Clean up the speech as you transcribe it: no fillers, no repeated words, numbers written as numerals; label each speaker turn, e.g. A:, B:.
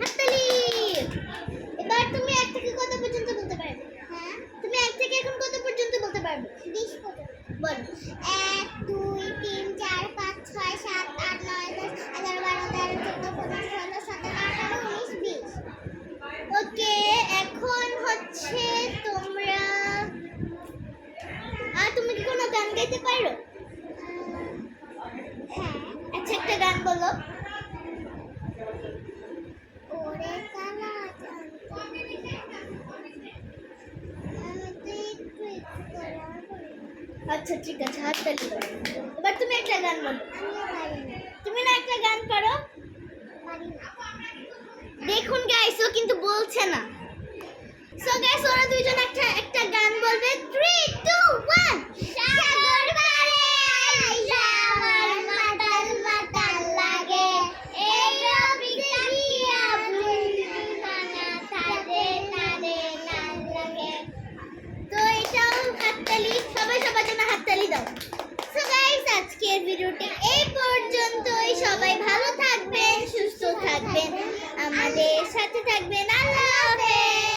A: হাততালি। এবার তুমি 1 থেকে কত পর্যন্ত বলতে পারবে? হ্যাঁ, তুমি 1 থেকে এখন কত পর্যন্ত বলতে পারবে? 20 পর্যন্ত। বল। 1 2 3 4 5 6 7 8 9 10 11 12 13 14 15 16 17 18 19 20। ওকে, এখন হচ্ছে তোমরা তুমি কি কোনো গান গাইতে পারো? হ্যাঁ। আচ্ছা, একটা গান বলো। ওরে কালা আচ্ছা, ঠিক আছে, হাততালি দাও। এবার তুমি একটা গান বলো। তুমি না একটা গান করো। দেখুন গাইস, ও কিন্তু বলছে না। সো গাইস, ওরা দুইজন একটা গান বলবে। 3 2 1 সাগর পারে আমার মাতাল মাতাল লাগে এই রবিতে গিয়া বুলবুলি তারে তারে লাল লাগে। তো এটাও হাততালি, সবাই সবার জন্য হাততালি দাও। সো গাইস, আজকের ভিডিওটি এই পর্যন্তই। সবাই ভালো থাকবেন, সুস্থ থাকবেন, আমাদের সাথে থাকবেন। আল্লাহ হাফেজ।